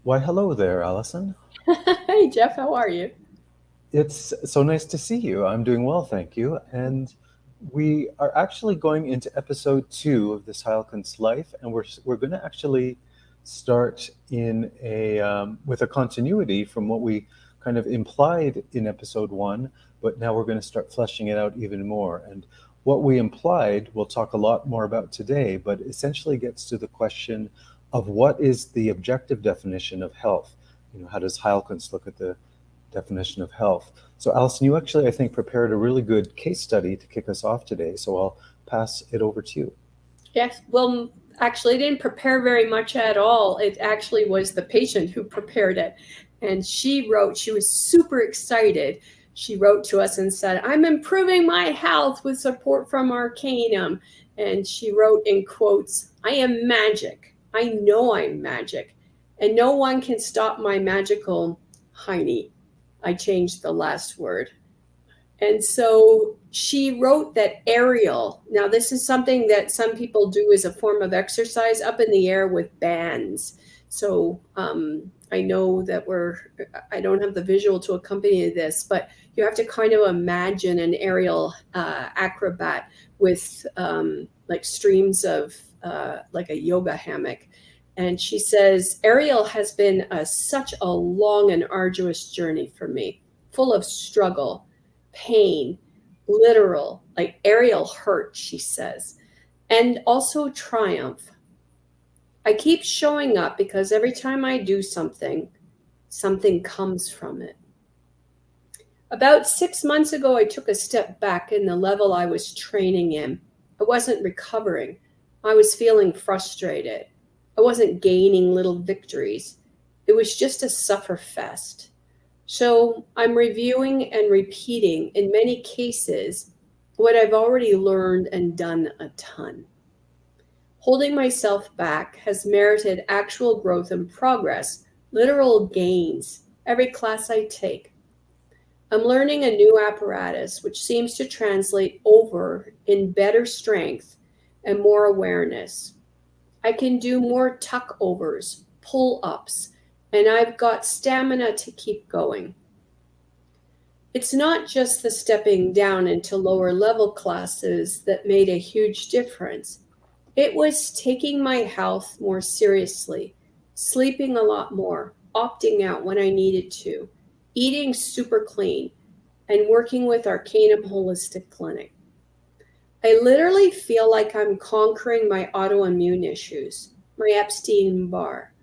Why, hello there, Allison. Hey Jeff, how are you? It's so nice to see you. I'm doing well, thank you. And we are actually going into episode 2 of this Heilkunst Life, and we're going to actually start in a with a continuity from what we kind of implied in episode 1, but now we're going to start fleshing it out even more. And what we implied, we'll talk a lot more about today, but essentially gets to the question of what is the objective definition of health. How does Heilkunst look at the definition of health? So, Alison, you actually, I think, prepared a really good case study to kick us off today. So I'll pass it over to you. Yes, well, actually, I didn't prepare very much at all. It actually was the patient who prepared it. And she was super excited. She wrote to us and said, I'm improving my health with support from Arcanum. And she wrote in quotes, I am magic. I know I'm magic. And no one can stop my magical Heine. I changed the last word. And so she wrote that aerial. Now, this is something that some people do as a form of exercise up in the air with bands. So I know that I don't have the visual to accompany this, but you have to kind of imagine an aerial acrobat with like streams of like a yoga hammock. And she says, Ariel has been such a long and arduous journey for me, full of struggle, pain, literal, like aerial hurt, she says, and also triumph. I keep showing up because every time I do something, something comes from it. About 6 months ago, I took a step back in the level I was training in. I wasn't recovering. I was feeling frustrated. I wasn't gaining little victories. It was just a suffer fest. So I'm reviewing and repeating, in many cases, what I've already learned and done a ton. Holding myself back has merited actual growth and progress, literal gains, every class I take. I'm learning a new apparatus which seems to translate over in better strength and more awareness. I can do more tuck overs, pull ups, and I've got stamina to keep going. It's not just the stepping down into lower level classes that made a huge difference. It was taking my health more seriously, sleeping a lot more, opting out when I needed to, eating super clean, and working with Arcanum Holistic Clinic. I literally feel like I'm conquering my autoimmune issues, my Epstein Barr.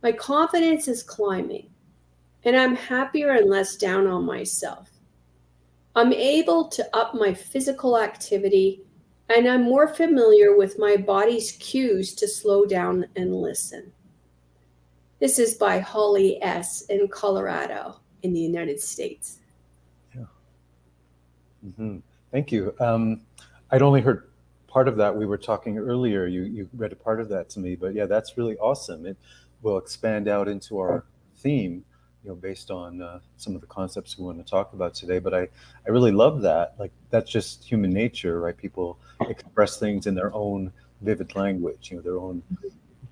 My confidence is climbing, and I'm happier and less down on myself. I'm able to up my physical activity, and I'm more familiar with my body's cues to slow down and listen. This is by Holly S. in Colorado, in the United States. Yeah. hmm Thank you. I'd only heard part of that. We were talking earlier. You read a part of that to me, but yeah, that's really awesome. It will expand out into our theme, based on some of the concepts we want to talk about today. But I really love that. Like, that's just human nature, right? People express things in their own vivid language, their own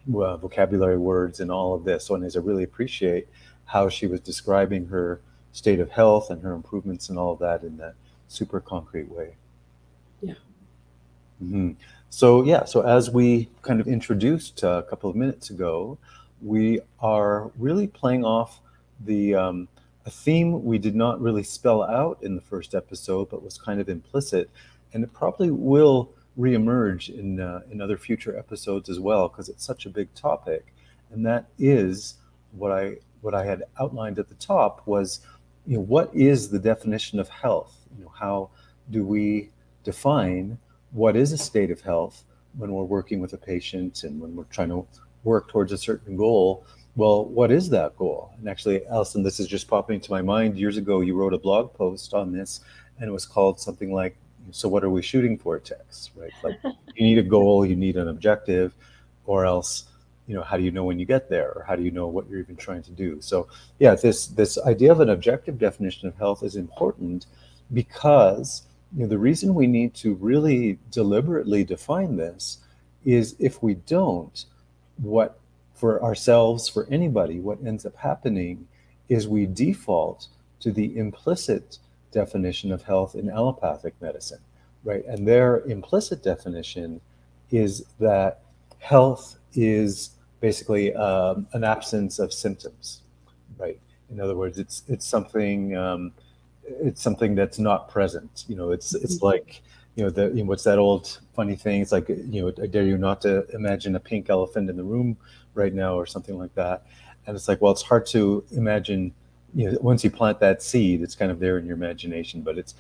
vocabulary words and all of this. So, and I really appreciate how she was describing her state of health and her improvements and all of that in that super concrete way. Yeah. hmm So, yeah, so as we kind of introduced a couple of minutes ago, we are really playing off a theme we did not really spell out in the first episode, but was kind of implicit, and it probably will reemerge in other future episodes as well, because it's such a big topic, and that is what I had outlined at the top was, what is the definition of health? How do we define what is a state of health when we're working with a patient and when we're trying to work towards a certain goal? Well, what is that goal? And actually, Alison, this is just popping into my mind. Years ago, you wrote a blog post on this, and it was called something like, "So what are we shooting for?" Text, right? Like, you need a goal, you need an objective, or else, how do you know when you get there, or how do you know what you're even trying to do? So, yeah, this idea of an objective definition of health is important because the reason we need to really deliberately define this is if we don't, what for ourselves, for anybody, what ends up happening is we default to the implicit definition of health in allopathic medicine, right? And their implicit definition is that health is basically an absence of symptoms, right? In other words, it's something that's not present. It's like, what's that old funny thing? It's like, I dare you not to imagine a pink elephant in the room right now, or something like that. And it's like, well, it's hard to imagine. Once you plant that seed, it's kind of there in your imagination. But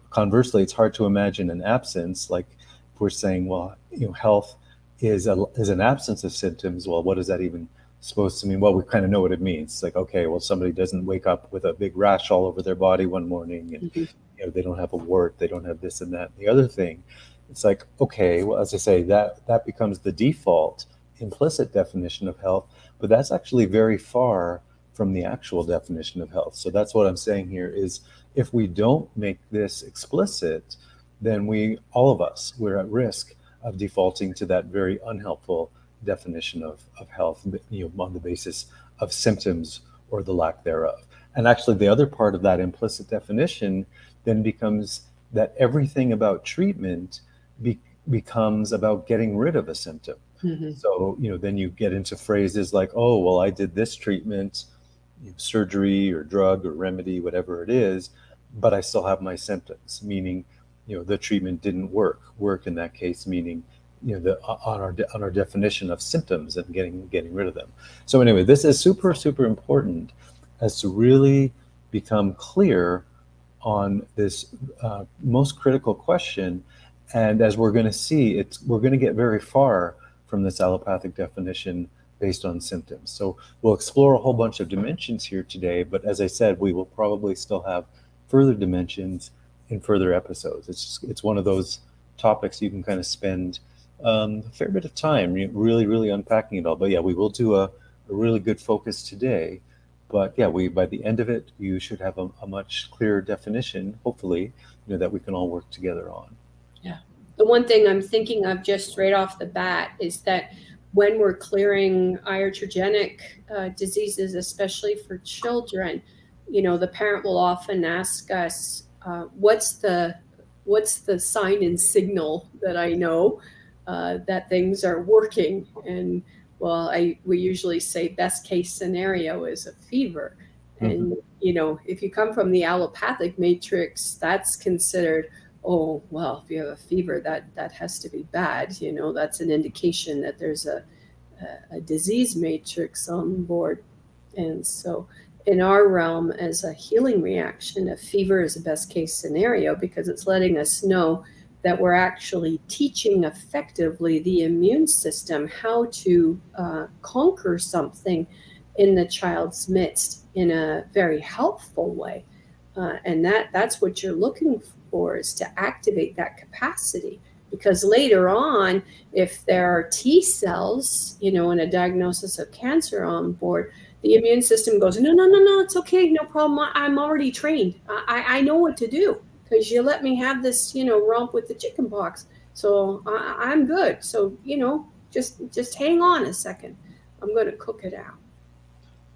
conversely, it's hard to imagine an absence. Like if we're saying, well, health is an absence of symptoms. Well, what does that even supposed to mean? Well, we kind of know what it means. It's like, okay, well, somebody doesn't wake up with a big rash all over their body one morning, and they don't have a wart, they don't have this and that and the other thing. It's like, okay, well, as I say, that becomes the default implicit definition of health, but that's actually very far from the actual definition of health. So that's what I'm saying here is, if we don't make this explicit, then all of us, we're at risk of defaulting to that very unhelpful definition of health, on the basis of symptoms or the lack thereof. And actually, the other part of that implicit definition then becomes that everything about treatment becomes about getting rid of a symptom. So, then you get into phrases like, oh, well, I did this treatment, surgery or drug or remedy, whatever it is, but I still have my symptoms, meaning, the treatment didn't work. Work in that case, meaning, on our definition of symptoms and getting rid of them. So anyway, this is super, super important as to really become clear on this most critical question. And as we're going to see, we're going to get very far from this allopathic definition based on symptoms. So we'll explore a whole bunch of dimensions here today, but as I said, we will probably still have further dimensions in further episodes. It's one of those topics you can kind of spend a fair bit of time really, really unpacking it all. But yeah, we will do a really good focus today. But yeah, by the end of it, you should have a much clearer definition, hopefully, that we can all work together on. Yeah. The one thing I'm thinking of just right off the bat is that when we're clearing iatrogenic diseases, especially for children, the parent will often ask us, what's the sign and signal that I know that things are working? And well, we usually say best case scenario is a fever. And, if you come from the allopathic matrix, that's considered, oh, well, if you have a fever, that has to be bad. That's an indication that there's a disease matrix on board. And so in our realm, as a healing reaction, a fever is a best case scenario because it's letting us know that we're actually teaching effectively the immune system how to conquer something in the child's midst in a very helpful way. And that's what you're looking for, is to activate that capacity. Because later on, if there are T cells, in a diagnosis of cancer on board, the immune system goes, no, it's okay, no problem. I'm already trained. I know what to do because you let me have this, romp with the chicken pox. So I'm good. So, just hang on a second. I'm going to cook it out.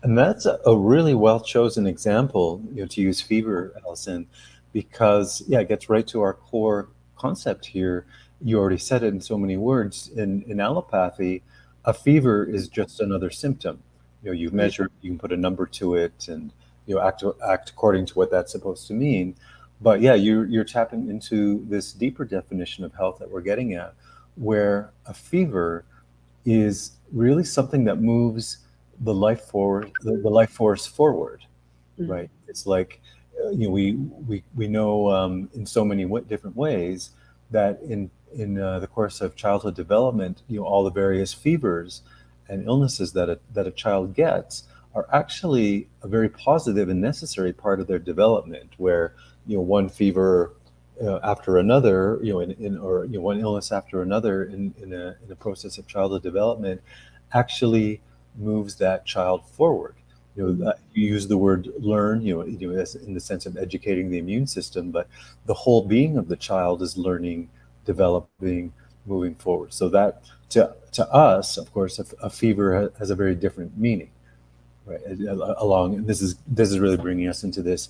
And that's a really well chosen example, to use fever, Allison, because it gets right to our core concept here. You already said it in so many words. In allopathy, a fever is just another symptom. You measure it, you can put a number to it, and act according to what that's supposed to mean. But yeah, you're tapping into this deeper definition of health that we're getting at, where a fever is really something that moves the life forward, the life force forward, right? It's like we know in so many different ways that in the course of childhood development, all the various fevers and illnesses that a child gets are actually a very positive and necessary part of their development, where one fever after another, or one illness after another in a process of childhood development actually moves that child forward. You use the word learn, in the sense of educating the immune system, but the whole being of the child is learning, developing, moving forward. So to us, of course, a fever has a very different meaning, right? Along, and this is really bringing us into this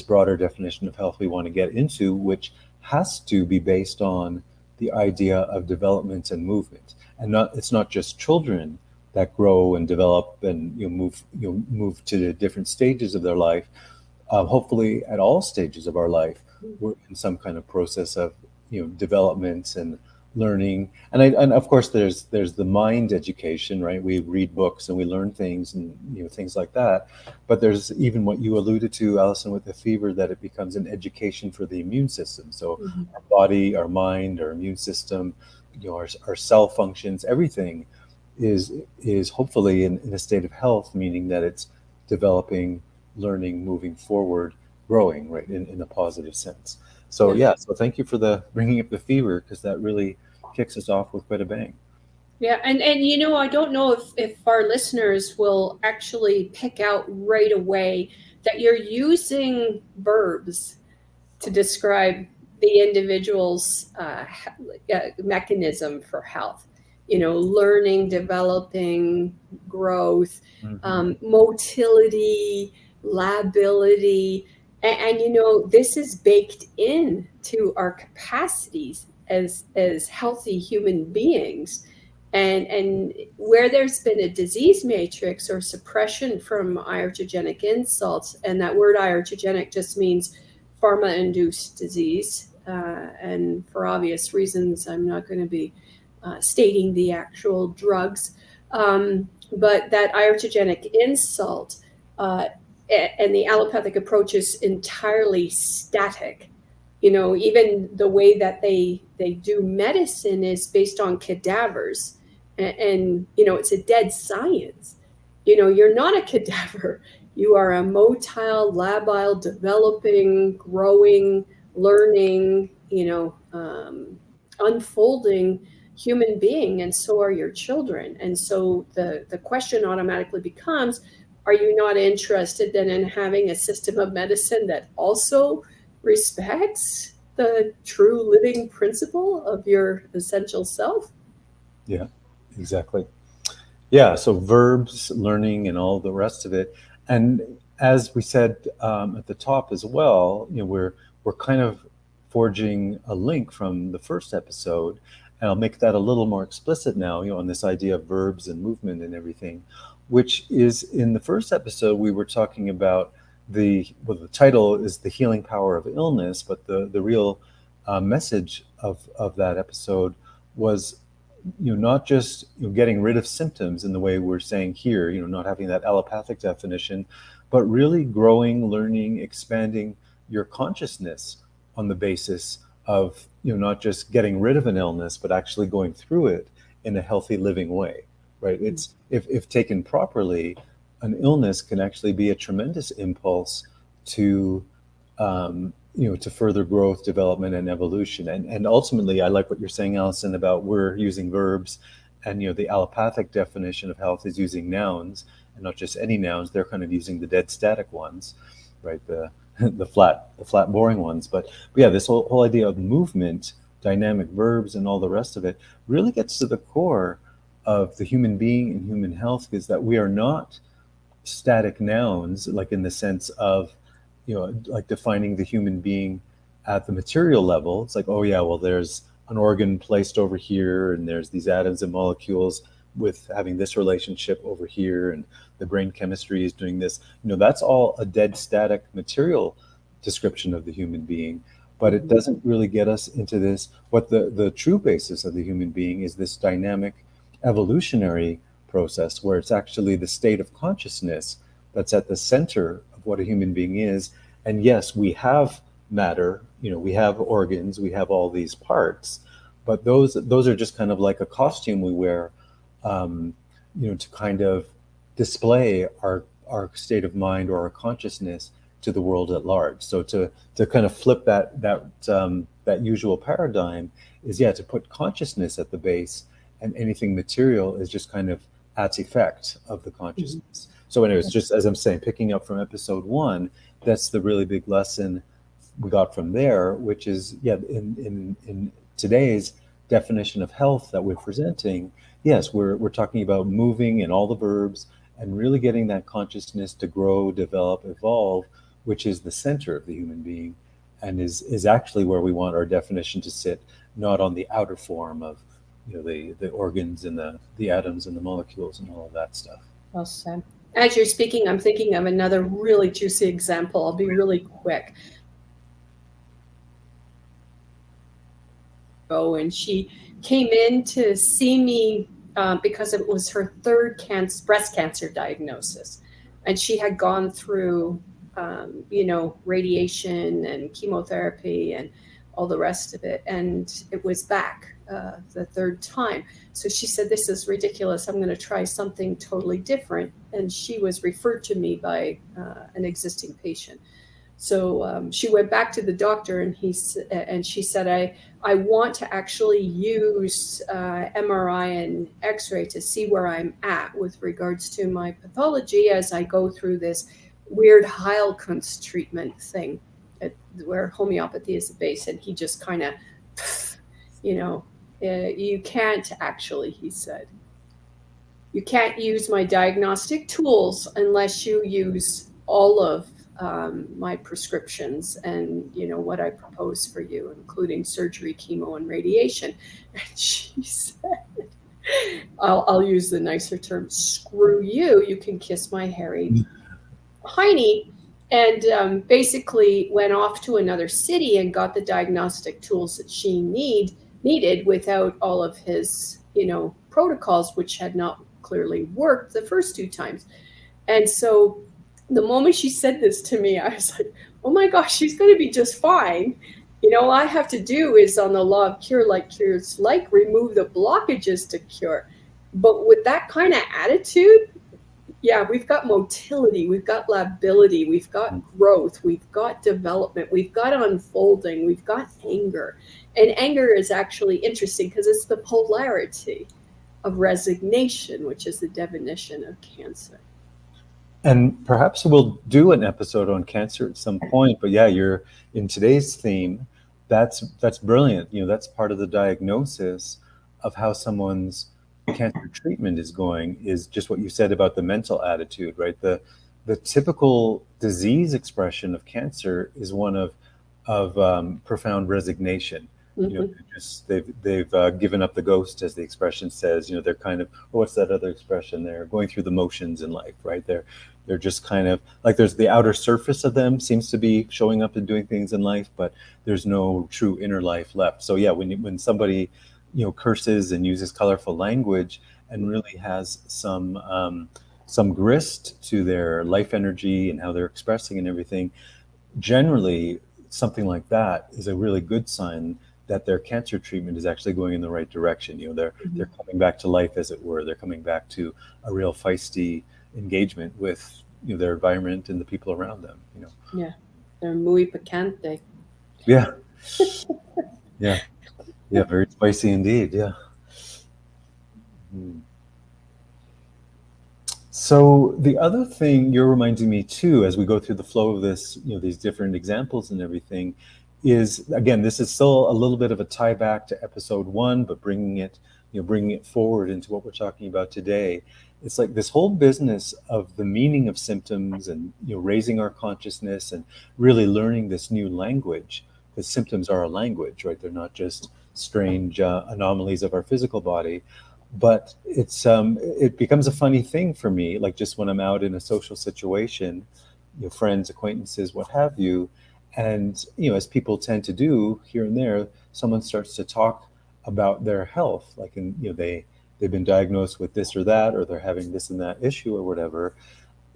broader definition of health we want to get into, which has to be based on the idea of development and movement, and it's not just children that grow and develop and move to the different stages of their life. Hopefully, at all stages of our life, we're in some kind of process of development and learning. And of course, there's the mind education, right? We read books and we learn things and things like that. But there's even what you alluded to, Alison, with the fever, that it becomes an education for the immune system. So our body, our mind, our immune system, our cell functions, everything is hopefully in a state of health, meaning that it's developing, learning, moving forward, growing, right, in a positive sense. So so thank you for bringing up the fever, because that really kicks us off with quite a bang. Yeah, and I don't know if our listeners will actually pick out right away that you're using verbs to describe the individual's mechanism for health. Learning, developing, growth, motility, lability. And this is baked into our capacities as healthy human beings. And where there's been a disease matrix or suppression from iatrogenic insults, and that word iatrogenic just means pharma-induced disease. And for obvious reasons, I'm not going to be stating the actual drugs. But that iatrogenic insult and the allopathic approach is entirely static. Even the way that they do medicine is based on cadavers, and it's a dead science. You're not a cadaver. You are a motile, labile, developing, growing, learning, unfolding human being, and so are your children. And so the question automatically becomes, are you not interested then in having a system of medicine that also respects the true living principle of your essential self? Yeah, exactly. Yeah, so verbs, learning, and all the rest of it. And as we said at the top as well, we're kind of forging a link from the first episode, and I'll make that a little more explicit now, on this idea of verbs and movement and everything, which is, in the first episode we were talking about the title is The Healing Power of Illness, but the real message of that episode was not just getting rid of symptoms in the way we're saying here, not having that allopathic definition, but really growing, learning, expanding your consciousness on the basis of not just getting rid of an illness, but actually going through it in a healthy living way, right? It's if taken properly, an illness can actually be a tremendous impulse to to further growth, development, and evolution. And ultimately, I like what you're saying, Alison, about we're using verbs, and the allopathic definition of health is using nouns, and not just any nouns. They're kind of using the dead static ones, right? The flat, boring ones. But yeah, this whole idea of movement, dynamic verbs, and all the rest of it really gets to the core of the human being and human health, is that we are not static nouns, like in the sense of like defining the human being at the material level. It's like, oh yeah, well, there's an organ placed over here, and there's these atoms and molecules with having this relationship over here, and the brain chemistry is doing this. That's all a dead static material description of the human being, but it doesn't really get us into this. What the true basis of the human being is this dynamic evolutionary process, where it's actually the state of consciousness that's at the center of what a human being is. And yes, we have matter, we have organs, we have all these parts, but those are just kind of like a costume we wear, to kind of display our state of mind or our consciousness to the world at large. So to kind of flip that usual paradigm is, to put consciousness at the base, and anything material is just kind of at effect of the consciousness. So anyways, just as I'm saying, picking up from episode 1, that's the really big lesson we got from there, which is, in today's definition of health that we're presenting, yes, we're talking about moving in all the verbs and really getting that consciousness to grow, develop, evolve, which is the center of the human being, and is actually where we want our definition to sit, not on the outer form of, the organs and the atoms and the molecules and all of that stuff. Well said. As you're speaking, I'm thinking of another really juicy example. I'll be really quick. Oh, and she came in to see me because it was her third breast cancer diagnosis. And she had gone through, radiation and chemotherapy and all the rest of it. And it was back the third time. So she said, this is ridiculous. I'm going to try something totally different. And she was referred to me by an existing patient. So she went back to the doctor and she said, I want to actually use MRI and X-ray to see where I'm at with regards to my pathology as I go through this weird Heilkunst treatment thing where homeopathy is the base. And he just kind of, you can't actually, he said, you can't use my diagnostic tools unless you use all of my prescriptions and what I propose for you, including surgery, chemo, and radiation. And she said, I'll use the nicer term, screw you, you can kiss my hairy hiney. And basically went off to another city and got the diagnostic tools that she needed without all of his protocols, which had not clearly worked the first two times. And so the moment she said this to me, I was like, oh my gosh, she's going to be just fine. All I have to do is, on the law of cure like cures like, remove the blockages to cure. But with that kind of attitude, yeah, we've got motility, we've got lability, we've got growth, we've got development, we've got unfolding, we've got anger. And anger is actually interesting because it's the polarity of resignation, which is the definition of cancer. And perhaps we'll do an episode on cancer at some point. But yeah, you're in today's theme. That's brilliant. That's part of the diagnosis of how someone's cancer treatment is going, is just what you said about the mental attitude, right? The typical disease expression of cancer is one of profound resignation. They've given up the ghost, as the expression says. They're kind of, what's that other expression? They're going through the motions in life, right? They're just kind of like, there's the outer surface of them seems to be showing up and doing things in life, but there's no true inner life left. So yeah, when somebody curses and uses colorful language and really has some grist to their life energy and how they're expressing and everything, generally something like that is a really good sign that their cancer treatment is actually going in the right direction. They're coming back to life, as it were. They're coming back to a real feisty engagement with their environment and the people around them. Yeah, they're muy picante. Yeah, yeah, very spicy indeed. Yeah. So the other thing you're reminding me too, as we go through the flow of this, these different examples and everything, is, again, this is still a little bit of a tie back to episode 1, but bringing it forward into what we're talking about today. It's like this whole business of the meaning of symptoms and raising our consciousness and really learning this new language, because symptoms are a language, right? They're not just strange anomalies of our physical body. But it becomes a funny thing for me, like just when I'm out in a social situation, friends, acquaintances, what have you, and as people tend to do here and there, someone starts to talk about their health, like they've been diagnosed with this or that, or they're having this and that issue or whatever,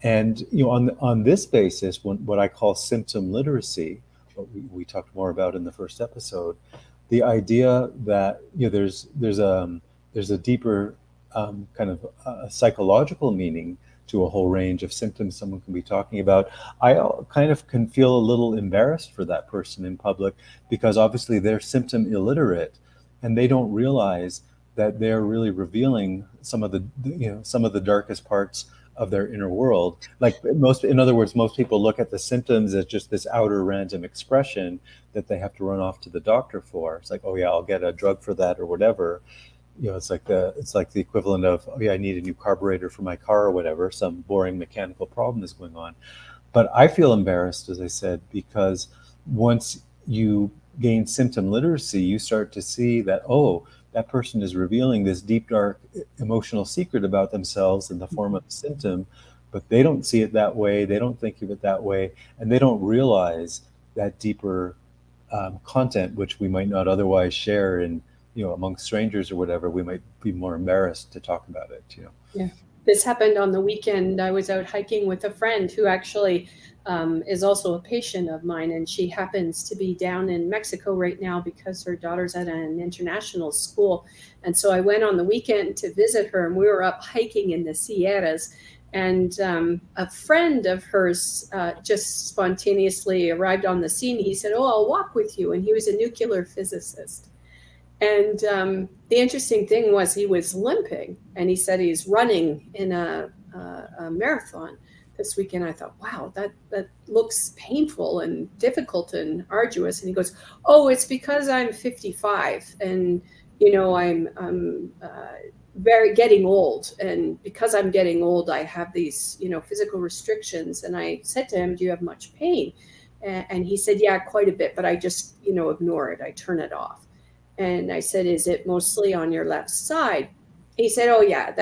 and on this basis, what I call symptom literacy, what we talked more about in the first episode, the idea that there's a deeper kind of psychological meaning to a whole range of symptoms someone can be talking about. I kind of can feel a little embarrassed for that person in public, because obviously they're symptom illiterate and they don't realize that they're really revealing some of the darkest parts of their inner world. Like in other words, most people look at the symptoms as just this outer random expression that they have to run off to the doctor for. It's like, oh yeah, I'll get a drug for that or whatever. It's like the equivalent of, oh yeah, I need a new carburetor for my car or whatever. Some boring mechanical problem is going on. But I feel embarrassed, as I said, because once you gain symptom literacy, you start to see that, oh, that person is revealing this deep, dark emotional secret about themselves in the form of a symptom, but they don't see it that way. They don't think of it that way. And they don't realize that deeper content, which we might not otherwise share in, among strangers or whatever. We might be more embarrassed to talk about it, Yeah. This happened on the weekend. I was out hiking with a friend who actually is also a patient of mine, and she happens to be down in Mexico right now because her daughter's at an international school. And so I went on the weekend to visit her, and we were up hiking in the Sierras. And a friend of hers just spontaneously arrived on the scene. He said, "Oh, I'll walk with you." And he was a nuclear physicist. And the interesting thing was he was limping, and he said he's running in a marathon this weekend. I thought, wow, that looks painful and difficult and arduous. And he goes, "Oh, it's because I'm 55, and I'm very getting old, and because I'm getting old, I have these physical restrictions." And I said to him, "Do you have much pain?" And he said, "Yeah, quite a bit, but I just ignore it. I turn it off." And I said, "Is it mostly on your left side?" He said, "Oh yeah,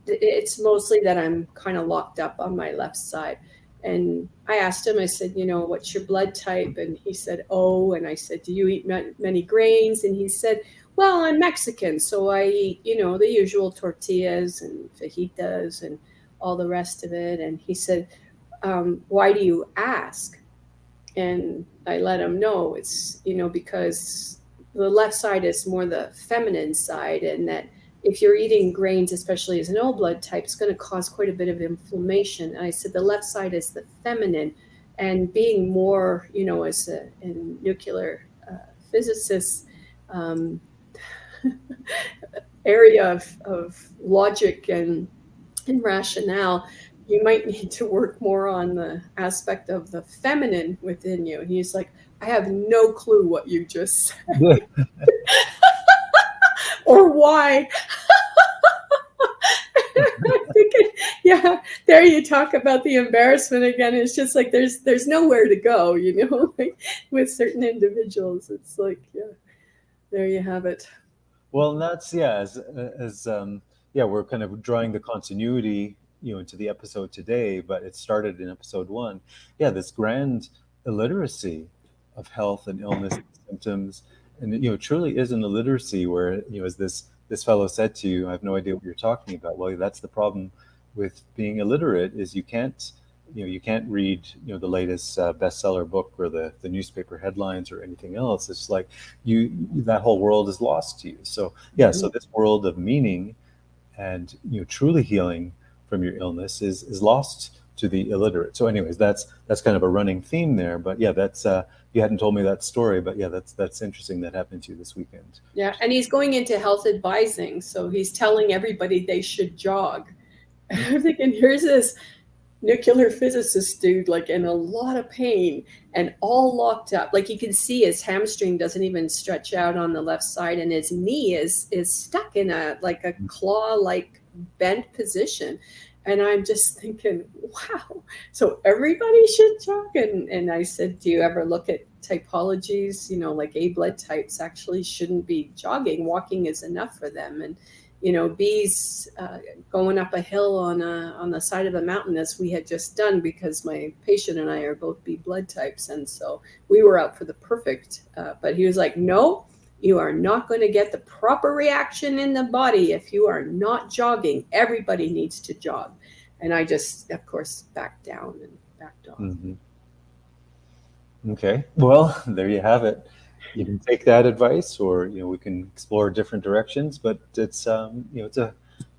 it's mostly that I'm kind of locked up on my left side." And I asked him, I said, "What's your blood type?" And he said, "O." And I said, "Do you eat many grains?" And he said, "Well, I'm Mexican, so I eat, the usual tortillas and fajitas and all the rest of it." And he said, "Why do you ask?" And I let him know it's, because the left side is more the feminine side, and that if you're eating grains, especially as an O blood type, it's going to cause quite a bit of inflammation. And I said the left side is the feminine, and being more, as a nuclear physicist, area of logic and rationale, you might need to work more on the aspect of the feminine within you. And he's like, "I have no clue what you just said or why." I'm thinking, yeah, there you talk about the embarrassment again. It's just like there's nowhere to go, like with certain individuals. It's like, yeah, there you have it. Well, and that's we're kind of drawing the continuity, into the episode today, but it started in episode 1. Yeah, this grand illiteracy of health and illness and symptoms, and it truly is an illiteracy where, as this fellow said to you, "I have no idea what you're talking about." Well, that's the problem with being illiterate, is you can't read the latest bestseller book or the newspaper headlines or anything else. It's like that whole world is lost to you. So yeah, so this world of meaning and truly healing from your illness is lost to the illiterate. So anyways, that's kind of a running theme there. But yeah, that's you hadn't told me that story, but yeah, that's interesting that happened to you this weekend. Yeah, and he's going into health advising, so he's telling everybody they should jog. I'm thinking, here's this nuclear physicist dude, like in a lot of pain and all locked up. Like you can see his hamstring doesn't even stretch out on the left side, and his knee is stuck in a claw-like bent position. And I'm just thinking, wow, so everybody should jog. And I said, "Do you ever look at typologies? Like A blood types actually shouldn't be jogging. Walking is enough for them." And B's going up a hill on the side of a mountain, as we had just done, because my patient and I are both B blood types, and so we were out for the perfect. But he was like, "No, you are not going to get the proper reaction in the body if you are not jogging. Everybody needs to jog." And I just, of course, backed down and backed off. Mm-hmm. Okay, well, there you have it. You can take that advice, or we can explore different directions. But it's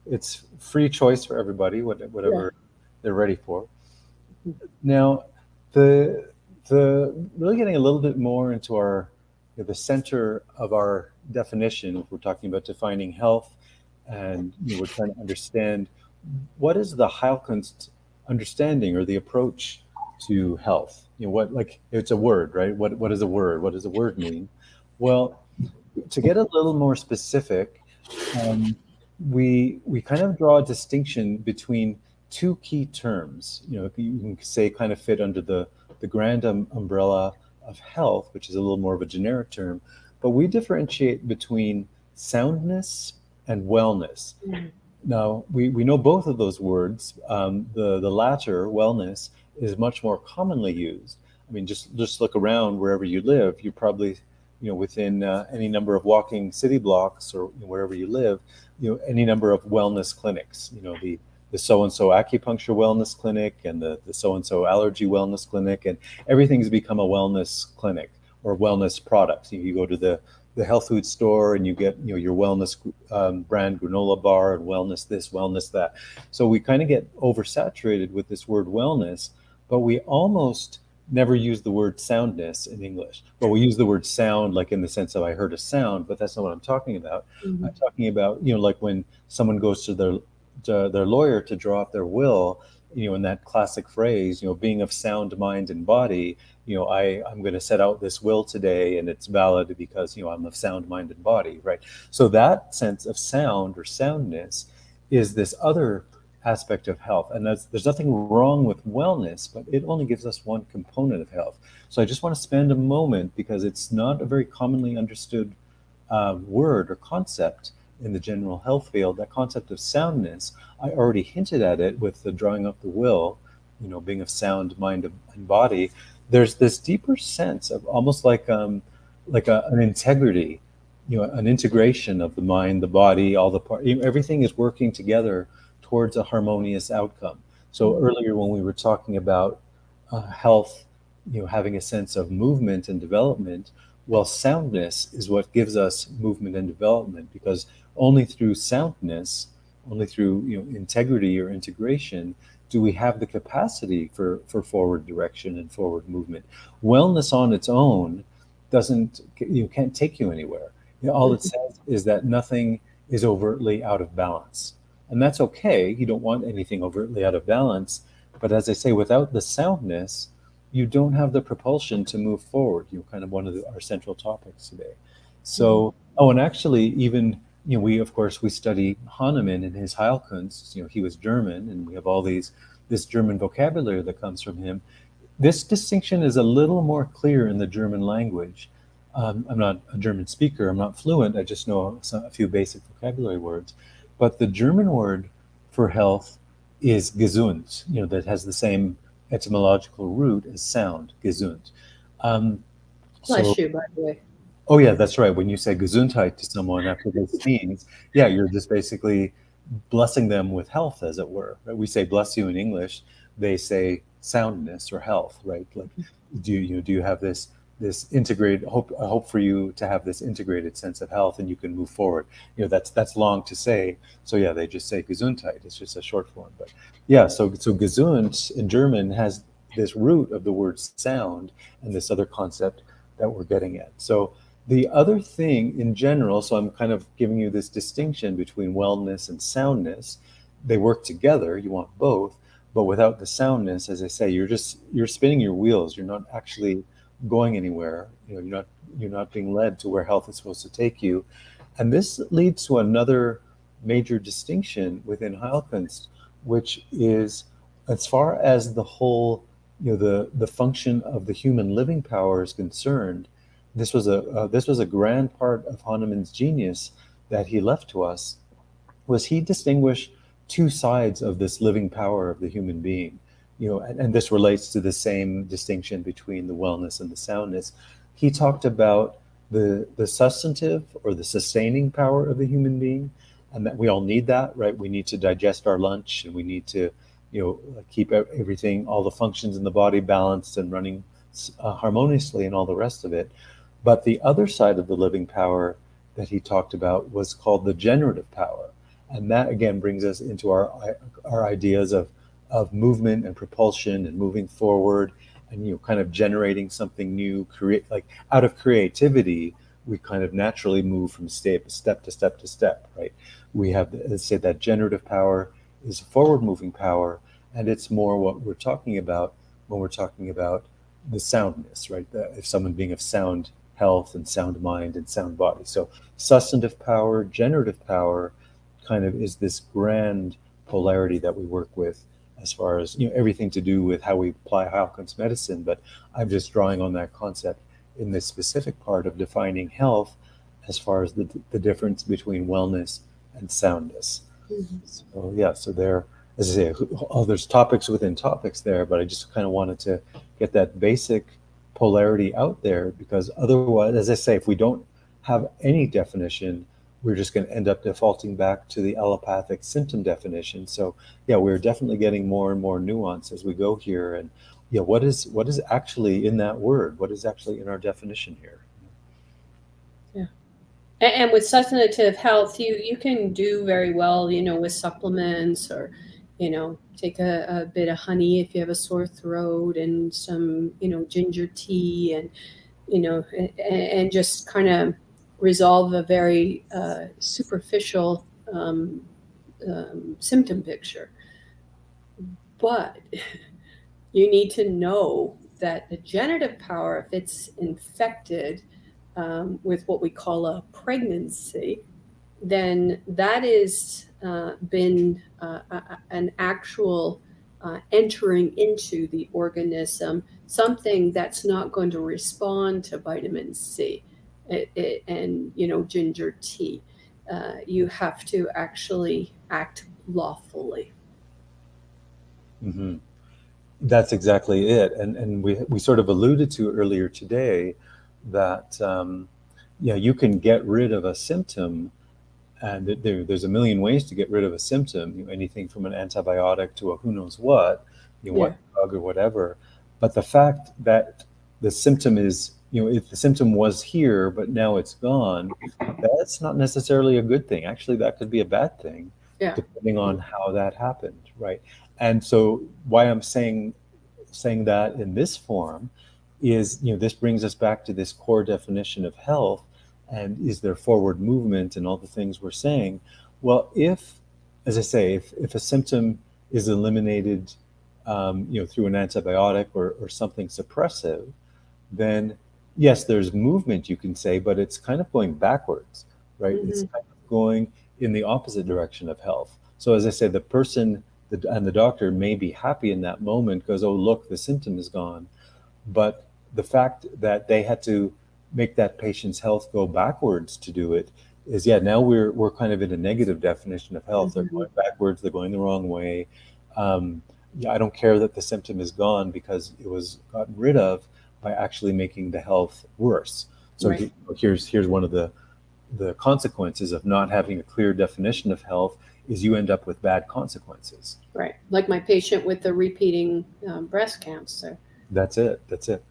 it's free choice for everybody, whatever they're ready for. Now, the really getting a little bit more into our the center of our definition. If we're talking about defining health, and we're trying to understand what is the Heilkunst understanding or the approach to health? What, like, it's a word, right? What is a word? What does a word mean? Well, to get a little more specific, um, we kind of draw a distinction between two key terms. You can say kind of fit under the grand umbrella of health, which is a little more of a generic term, but we differentiate between soundness and wellness. Mhm. Now, we know both of those words. The latter, wellness, is much more commonly used. I mean, just look around wherever you live. You're probably, within any number of walking city blocks or wherever you live, any number of wellness clinics. The so-and-so acupuncture wellness clinic and the so-and-so allergy wellness clinic, and everything's become a wellness clinic or wellness products. You go to the health food store and you get your wellness brand granola bar and wellness this, wellness that. So we kind of get oversaturated with this word wellness, but we almost never use the word soundness in English. Well, we use the word sound like in the sense of I heard a sound, but that's not what I'm talking about. I'm Mhm. talking about like when someone goes to their lawyer to draw up their will, in that classic phrase, being of sound mind and body, I'm going to set out this will today and it's valid because, I'm of sound mind and body, right? So that sense of sound or soundness is this other aspect of health. And there's nothing wrong with wellness, but it only gives us one component of health. So I just want to spend a moment because it's not a very commonly understood word or concept in the general health field. That concept of soundness, I already hinted at it with the drawing up the will, being of sound mind and body. There's this deeper sense of almost like an integrity, an integration of the mind, the body, all the part. Everything is working together towards a harmonious outcome. So earlier when we were talking about health, having a sense of movement and development, well, soundness is what gives us movement and development because only through soundness, only through integrity or integration, do we have the capacity for forward direction and forward movement. Wellness on its own doesn't can't take you anywhere. All it says is that nothing is overtly out of balance, and that's okay. You don't want anything overtly out of balance, but as I say, without the soundness, you don't have the propulsion to move forward. Kind of one of our central topics today. Mhm. So, oh, and actually, even we of course we study Hahnemann and his Heilkunst. He was German, and we have all this German vocabulary that comes from him. This distinction is a little more clear in the German language. I'm not a German speaker. I'm not fluent. I just know a few basic vocabulary words. But the German word for health is gesund. That has the same etymological root as sound, gesund. Um, so, Bless you, by the way. oh yeah, that's right. When you say Gesundheit to someone after they sneeze, yeah, you're just basically blessing them with health, as it were. Right? We say bless you in English. They say soundness or health, right? Like, do you have this integrated hope? I hope for you to have this integrated sense of health, and you can move forward. That's long to say. So yeah, they just say Gesundheit. It's just a short form. But yeah, so gesund in German has this root of the word sound and this other concept that we're getting at. So the other thing in general, so I'm kind of giving you this distinction between wellness and soundness. They work together, you want both, but without the soundness, as I say, you're spinning your wheels. You're not actually going anywhere. You're not being led to where health is supposed to take you. And this leads to another major distinction within Heilkunst, which is as far as the whole, the function of the human living power is concerned, this was a grand part of Hahnemann's genius that he left to us, was he distinguished two sides of this living power of the human being. And this relates to the same distinction between the wellness and the soundness. He talked about the substantive or the sustaining power of the human being, and that we all need that, right? We need to digest our lunch, and we need to, keep everything, all the functions in the body balanced and running harmoniously, and all the rest of it. But the other side of the living power that he talked about was called the generative power. And that again brings us into our ideas of movement and propulsion and moving forward and kind of generating something new, create like out of creativity, we kind of naturally move from step to step to step, right? We have, let's say, that generative power, is a forward-moving power, and it's more what we're talking about when we're talking about the soundness, right? If someone being of sound health and sound mind and sound body. So sustaintive power, generative power kind of is this grand polarity that we work with as far as, everything to do with how we apply Heilkunst medicine. But I'm just drawing on that concept in this specific part of defining health as far as the difference between wellness and soundness. Mhm. So yeah, so there, as I say, there's topics within topics there, but I just kind of wanted to get that basic polarity out there, because otherwise, as I say, if we don't have any definition, we're just going to end up defaulting back to the allopathic symptom definition. So yeah, we're definitely getting more and more nuance as we go here. And yeah, what is actually in that word? What is actually in our definition here? Yeah. And with substantive health, you can do very well, with supplements, or, take a bit of honey if you have a sore throat, and some, ginger tea, and, and just kind of resolve a very superficial symptom picture. But you need to know that the generative power, if it's infected with what we call a pregnancy, then that is been an actual entering into the organism, something that's not going to respond to vitamin C and ginger tea. You have to actually act lawfully. Mm-hmm. That's exactly it. And we sort of alluded to earlier today that, you can get rid of a symptom, and there's a million ways to get rid of a symptom, anything from an antibiotic to a who knows what, Yeah. what drug or whatever. But the fact that the symptom is, if the symptom was here, but now it's gone, that's not necessarily a good thing. Actually, that could be a bad thing, Yeah. depending on how that happened, right? And so why I'm saying that in this form is, this brings us back to this core definition of health. And is there forward movement and all the things we're saying? Well, if, as I say, if a symptom is eliminated, through an antibiotic or something suppressive, then yes, there's movement, you can say, but it's kind of going backwards, right? It's Mhm. kind of going in the opposite direction of health. So as I say, the person and the doctor may be happy in that moment because, oh, look, the symptom is gone. But the fact that they had to make that patient's health go backwards to do it is, yeah, now we're kind of in a negative definition of health. They're Mhm. going backwards, they're going the wrong way. Yeah, I don't care that the symptom is gone because it was gotten rid of by actually making the health worse. So Right. here's one of the consequences of not having a clear definition of health is you end up with bad consequences. Right. Like my patient with the repeating breast cancer. That's it. That's it.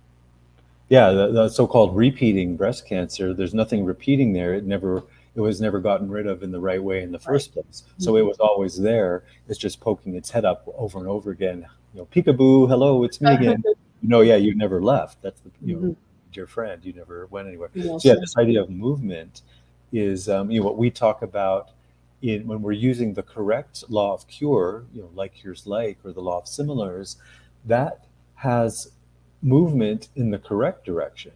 Yeah, the so-called repeating breast cancer, there's nothing repeating there. It was never gotten rid of in the right way in the Right. first place. So it Mhm. was always there. It's just poking its head up over and over again. Peekaboo, hello, it's me again. Yeah, you never left. That's the, Mhm. dear friend, you never went anywhere. Well So yeah, said. this idea of movement is, what we talk about in when we're using the correct law of cure, like cures like, or the law of similars, that has movement in the correct direction.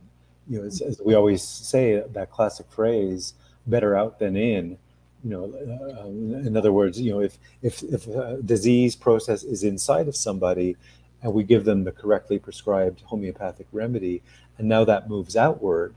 As we always say, that classic phrase, better out than in. In other words, if a disease process is inside of somebody and we give them the correctly prescribed homeopathic remedy, and now that moves outward,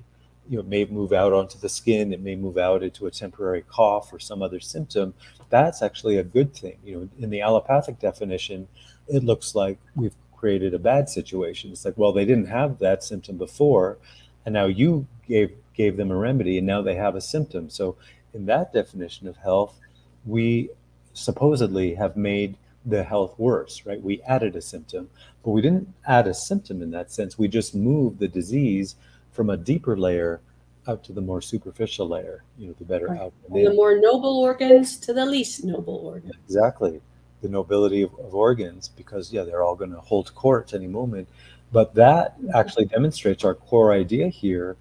it may move out onto the skin, it may move out into a temporary cough or some other symptom, that's actually a good thing. In the allopathic definition, it looks like we've created a bad situation. It's like, well, they didn't have that symptom before, and now you gave them a remedy, and now they have a symptom. So in that definition of health, we supposedly have made the health worse, right? We added a symptom, but we didn't add a symptom in that sense. We just moved the disease from a deeper layer out to the more superficial layer, the better Right. out From the than more noble organs to the least noble in. organs. Exactly. The nobility of organs, because yeah, they're all going to hold court any moment. But that actually demonstrates our core idea here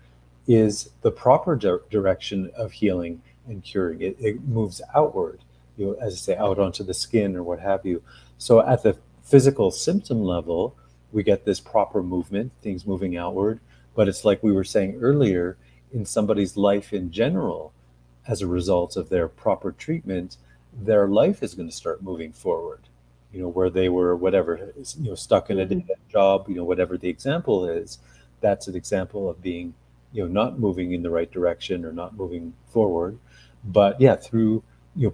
is the proper direction of healing and curing. It moves outward. as I say, out onto the skin or what have you. So at the physical symptom level, we get this proper movement, things moving outward. But it's like we were saying earlier, in somebody's life in general, as a result of their proper treatment, their life is going to start moving forward. Where they were, whatever, stuck in a Mhm. dead job, whatever the example is, that's an example of being, not moving in the right direction or not moving forward. But yeah, through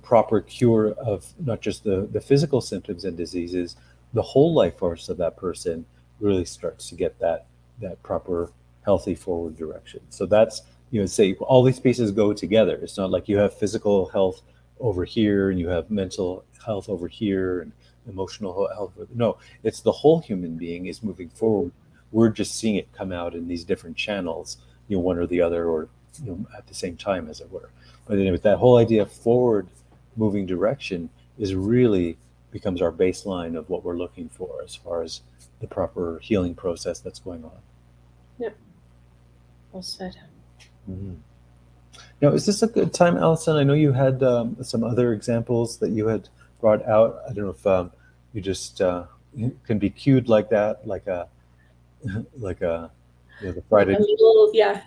proper cure of not just the physical symptoms and diseases, the whole life force of that person really starts to get that proper healthy forward direction. So that's, say all these pieces go together. It's not like you have physical health over here and you have mental health over here and emotional health. No, it's the whole human being is moving forward. We're just seeing it come out in these different channels, one or the other, or at the same time, as it were. But anyway, that whole idea of forward moving direction is really becomes our baseline of what we're looking for as far as the proper healing process that's going on. Yeah, well said. Mhm. Now, is this a good time, Allison? I know you had some other examples that you had brought out. I don't know if you just can be cued like that, like a like a the Like Friday. a little, yeah,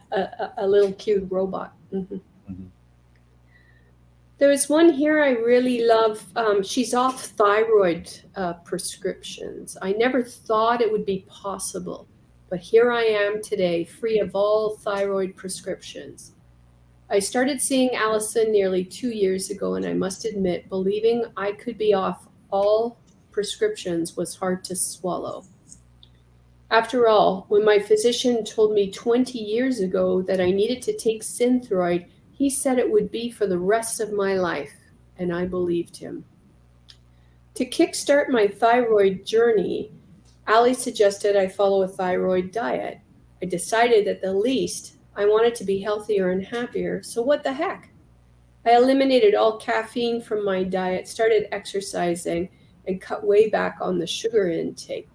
a little cute robot. Mhm. Mhm. There was one here I really love. She's off thyroid prescriptions. I never thought it would be possible, but here I am today, free of all thyroid prescriptions. I started seeing Allison nearly 2 years ago, and I must admit, believing I could be off all prescriptions was hard to swallow. After all, when my physician told me 20 years ago that I needed to take Synthroid, he said it would be for the rest of my life, and I believed him. To kickstart my thyroid journey, Ali suggested I follow a thyroid diet. I decided at the least I wanted to be healthier and happier, so what the heck? I eliminated all caffeine from my diet, started exercising, and cut way back on the sugar intake.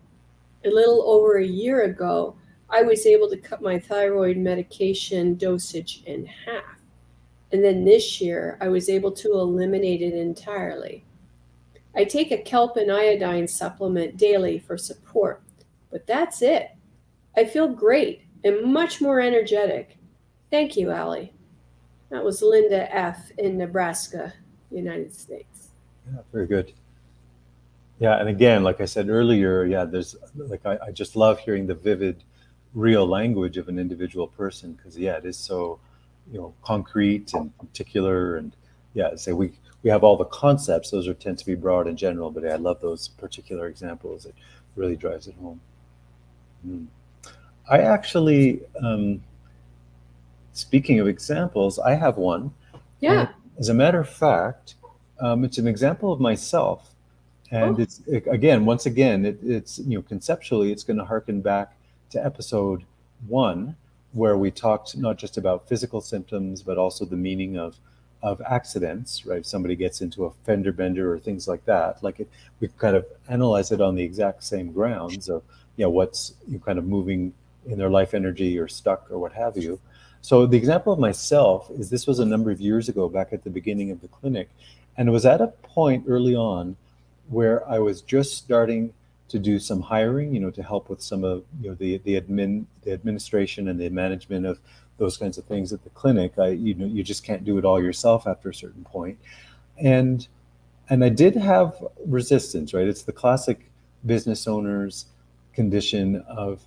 A little over a year ago, I was able to cut my thyroid medication dosage in half. And then this year, I was able to eliminate it entirely. I take a kelp and iodine supplement daily for support, but that's it. I feel great and much more energetic. Thank you, Allie. That was Linda F. in Nebraska, United States. Yeah, very good. Yeah, and again, like I said earlier, yeah, there's like I just love hearing the vivid, real language of an individual person because yeah, it is so, concrete and particular, and yeah, say we have all the concepts; those are tend to be broad in general, but yeah, I love those particular examples. It really drives it home. Mm. I actually, speaking of examples, I have one, and Yeah. as a matter of fact, it's an example of myself. And Oh, again, once again, it's conceptually, it's going to harken back to episode 1, where we talked not just about physical symptoms, but also the meaning of accidents. Right? If somebody gets into a fender bender or things like that. We kind of analyze it on the exact same grounds of what's kind of moving in their life energy or stuck or what have you. So the example of myself is this was a number of years ago, back at the beginning of the clinic, and it was at a point early on where I was just starting to do some hiring, to help with some of the administration and the management of those kinds of things at the clinic. You just can't do it all yourself after a certain point, and I did have resistance. Right, it's the classic business owners condition of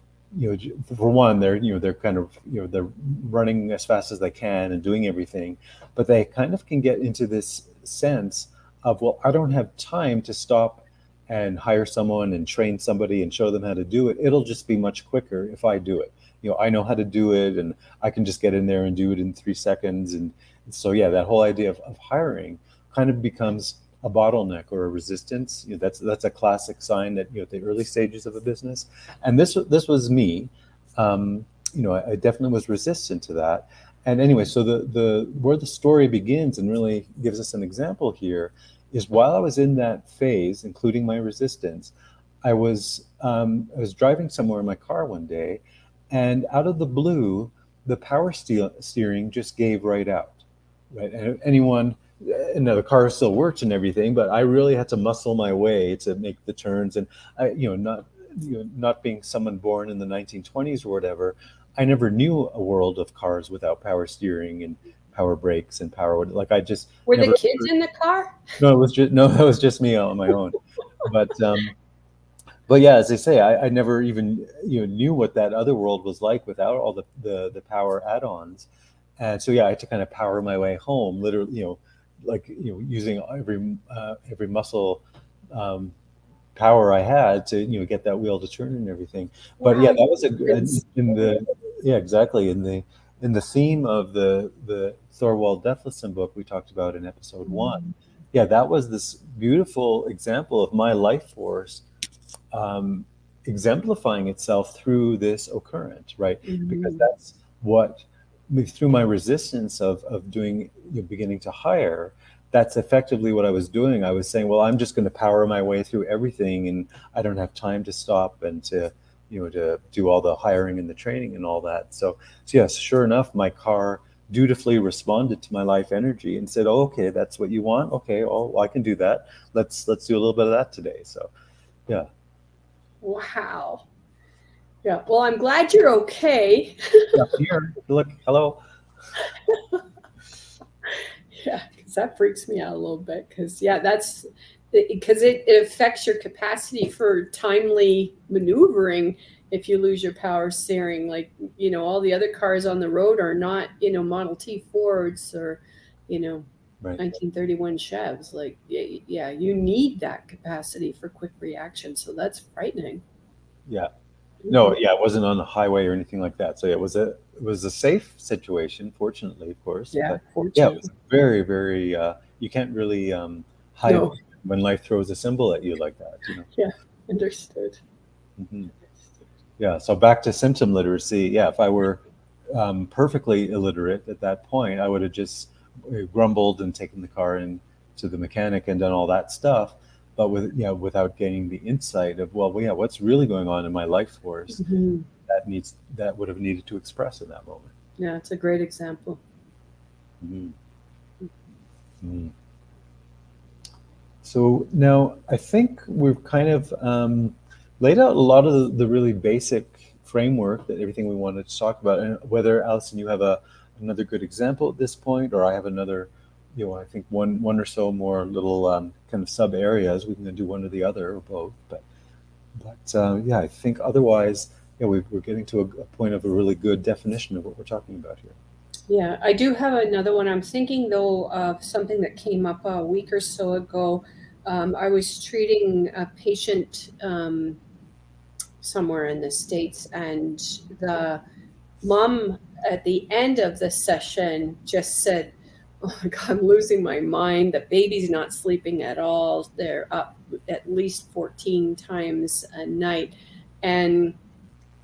for one, they're kind of they're running as fast as they can and doing everything, but they kind of can get into this sense of, well, I don't have time to stop and hire someone and train somebody and show them how to do it. It'll just be much quicker if I do it. I know how to do it, and I can just get in there and do it in 3 seconds. And so yeah, that whole idea of hiring kind of becomes a bottleneck or a resistance. That's a classic sign that at the early stages of a business. And this was me. I definitely was resistant to that. And anyway, so the where the story begins and really gives us an example here is while I was in that phase, including my resistance, I was driving somewhere in my car one day, and out of the blue, the power steering just gave right out. Right, and anyone now the car still worked and everything, but I really had to muscle my way to make the turns. And not being someone born in the 1920s or whatever, I never knew a world of cars without power steering and power brakes and power. Like I just Were the never. kids in the car? No, it was just no, that was just me on my own. But but yeah, as I say, I never even knew what that other world was like without all the power add-ons. And so yeah, I had to kind of power my way home, literally, like using every muscle um, power I had to get that wheel to turn and everything. But yeah, Wow, that was it's in the yeah, exactly, in the theme of the Thorwald Deflison book we talked about in episode one. Yeah, that was this beautiful example of my life force um, exemplifying itself through this occurrence, right? Because Mhm. that's what, through my resistance of doing, beginning to hire, that's effectively what I was doing. I was saying, well, I'm just going to power my way through everything, and I don't have time to stop and to do all the hiring and the training and all that. So yes, sure enough, my car dutifully responded to my life energy and said, oh, okay, that's what you want. Okay, well, I can do that. Let's do a little bit of that today. So yeah. Wow. Yeah. Well, I'm glad you're okay. Yeah, here. Look, hello. Yeah, because that freaks me out a little bit. Because yeah, that's because it affects your capacity for timely maneuvering. If you lose your power steering, like all the other cars on the road are not Model T Fords or you know Right. 1931 Chevs. Like yeah, you need that capacity for quick reaction. So that's frightening. Yeah. No, Mhm. yeah, it wasn't on the highway or anything like that. So yeah, it was a safe situation, fortunately, of course. Yeah, But yeah, it was fortunately. very, very you can't really hide No. when life throws a symbol at you like that. Yeah, understood. Hmm. Yeah. So back to symptom literacy. Yeah, if I were perfectly illiterate at that point, I would have just grumbled and taken the car in to the mechanic and done all that stuff. But without gaining the insight of, well, yeah, what's really going on in my life force Mhm. that would have needed to express in that moment. Yeah, it's a great example. Mhm. Mhm. So now I think we've kind of laid out a lot of the really basic framework that everything we wanted to talk about. And whether, Alison, you have another good example at this point, or I have another, I think one or so more little kind of sub areas, we can do one or the other or both. But yeah, I think otherwise, yeah, we're getting to a point of a really good definition of what we're talking about here. Yeah, I do have another one. I'm thinking though of something that came up a week or so ago. I was treating a patient somewhere in the States, and the mom at the end of the session just said, "Oh my God, I'm losing my mind. The baby's not sleeping at all. They're up at least 14 times a night." And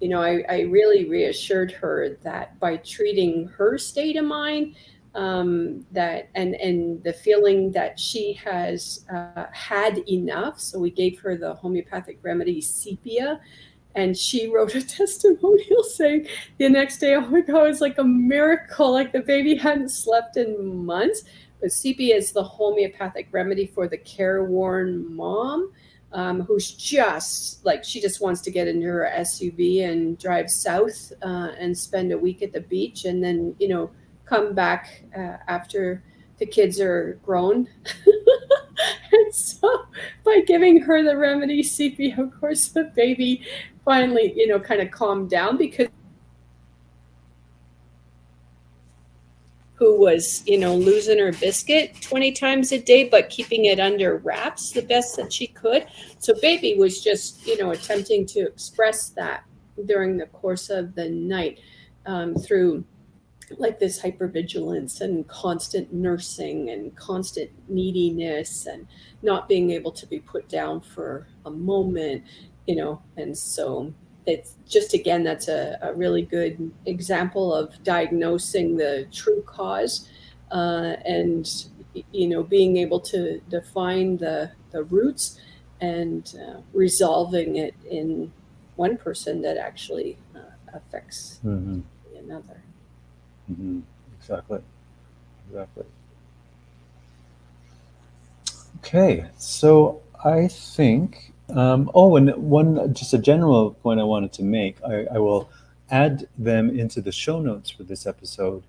I really reassured her that by treating her state of mind, that and the feeling that she has had enough. So we gave her the homeopathic remedy sepia, and she wrote a testimonial saying the next day, "Oh my God, it's like a miracle. Like the baby hadn't slept in months." But sepia is the homeopathic remedy for the careworn mom, who's just like, she just wants to get into her SUV and drive south and spend a week at the beach, and then come back after the kids are grown. And so by giving her the remedy sepia, of course the baby finally kind of calmed down, because who was losing her biscuit 20 times a day but keeping it under wraps the best that she could. So baby was just attempting to express that during the course of the night, through like this hypervigilance and constant nursing and constant neediness and not being able to be put down for a moment. And so it's just, again, that's a really good example of diagnosing the true cause, and being able to define the roots, and resolving it in one person that actually affects Hmm. another. Hmm. Exactly. Exactly. Okay, so I think, oh, and one, just a general point I wanted to make, I will add them into the show notes for this episode,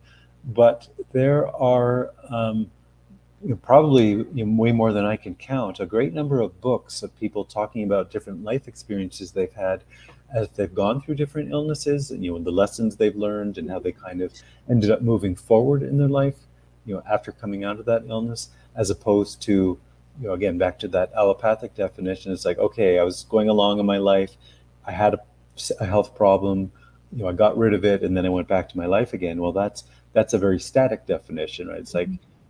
but there are probably way more than I can count, a great number of books of people talking about different life experiences they've had as they've gone through different illnesses, and the lessons they've learned and how they kind of ended up moving forward in their life, after coming out of that illness, as opposed to, again, back to that allopathic definition. It's like, okay, I was going along in my life, I had a health problem, I got rid of it, and then I went back to my life again. Well, that's a very static definition, right? It's like,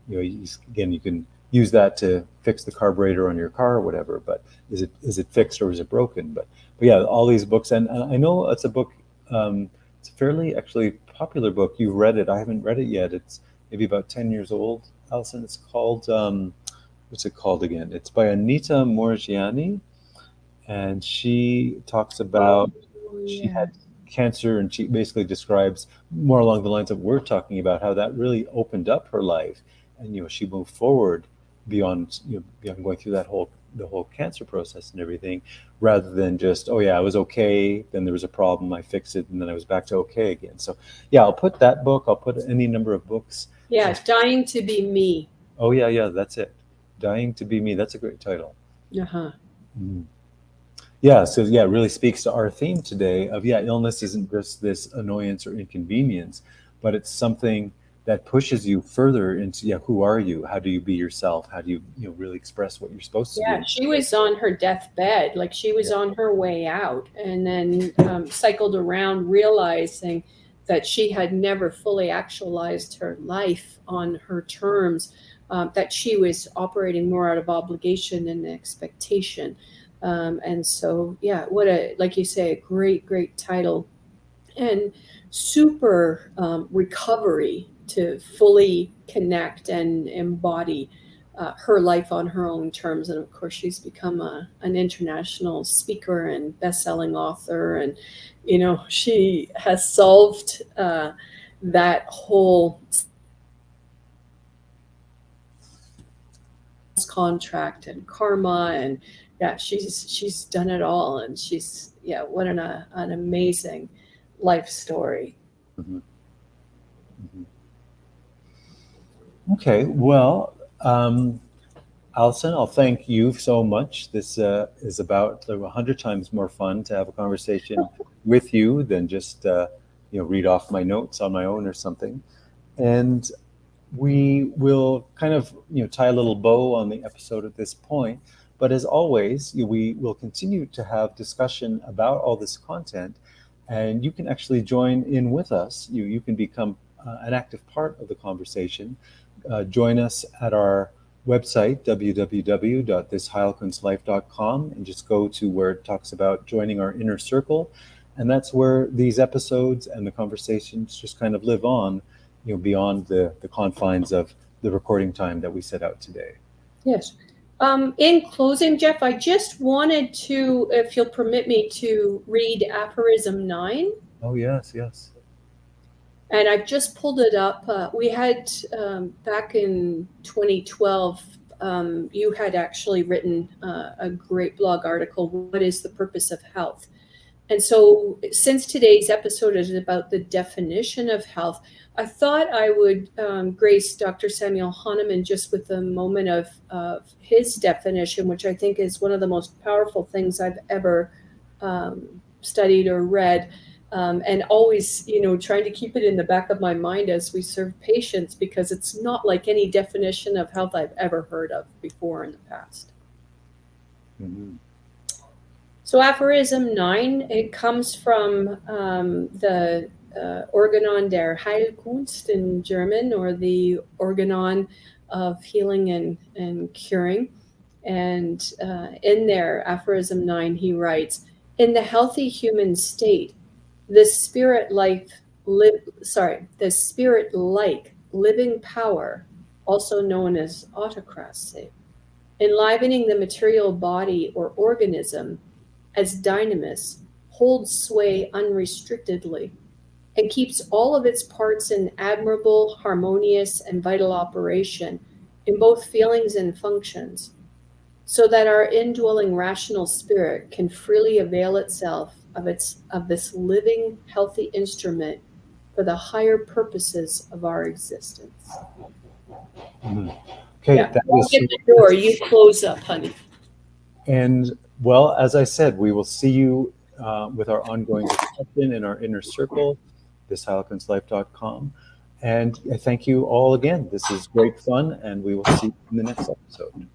again, you can use that to fix the carburetor on your car or whatever, but is it fixed or is it broken? But yeah, all these books, and I know it's a book, it's a fairly actually popular book. You've read it. I haven't read it yet. It's maybe about 10 years old, Alison. It's called, what's it called again? It's by Anita Morgiani, and she talks about, Oh, she yeah. had cancer, and she basically describes more along the lines of we're talking about, how that really opened up her life, and she moved forward beyond, beyond going through the whole cancer process and everything, rather than just, oh yeah, I was okay, then there was a problem, I fixed it, and then I was back to okay again. So yeah, I'll put that book, I'll put any number of books. Yeah, Dying to Be Me. Oh yeah, that's it. Dying to Be Me. That's a great title. Uh-huh. Mhm. Yeah, so yeah, it really speaks to our theme today of, yeah, illness isn't just this annoyance or inconvenience, but it's something that pushes you further into, yeah, who are you? How do you be yourself? How do you, really express what you're supposed to Yeah, be? she was on her deathbed, like she was Yeah. on her way out, and then cycled around realizing that she had never fully actualized her life on her terms, that she was operating more out of obligation and expectation. And so, yeah, what a, like you say, a great, great title, and super recovery to fully connect and embody her life on her own terms. And of course, she's become an international speaker and best-selling author, and she has solved that whole contract and karma, and yeah, she's done it all, and she's, yeah, what an amazing life story. Mhm, mhm. Okay, well, Alison, I'll thank you so much. This is about 100 times more fun to have a conversation with you than just read off my notes on my own or something. And we will kind of tie a little bow on the episode at this point. But as always, we will continue to have discussion about all this content, and you can actually join in with us. You can become an active part of the conversation. Join us at our website, www.thisheilkunstlife.com, and just go to where it talks about joining our inner circle. And that's where these episodes and the conversations just kind of live on, beyond the confines of the recording time that we set out today. Yes. In closing, Jeff, I just wanted to, if you'll permit me, to read aphorism 9. Oh, yes, yes. And I've just pulled it up. We had, back in 2012, you had actually written a great blog article, What is the Purpose of Health? And so, since today's episode is about the definition of health, I thought I would grace Dr. Samuel Hahnemann just with a moment of his definition, which I think is one of the most powerful things I've ever studied or read. And always, trying to keep it in the back of my mind as we serve patients, because it's not like any definition of health I've ever heard of before in the past. Mm-hmm. So aphorism 9, it comes from the Organon der Heilkunst in German, or the Organon of healing and curing. And in there, aphorism 9, he writes, in the healthy human state, the spirit-like living power, also known as autocracy, enlivening the material body or organism as dynamis, holds sway unrestrictedly and keeps all of its parts in admirable, harmonious, and vital operation in both feelings and functions. so that our indwelling rational spirit can freely avail itself of this living, healthy instrument for the higher purposes of our existence. Mhm. Okay, Yeah, that I'll is get so. the door. You close up, honey. And well, as I said, we will see you with our ongoing discussion in our inner circle, this heilkunstlife.com. And I thank you all again. This is great fun, and we will see you in the next episode.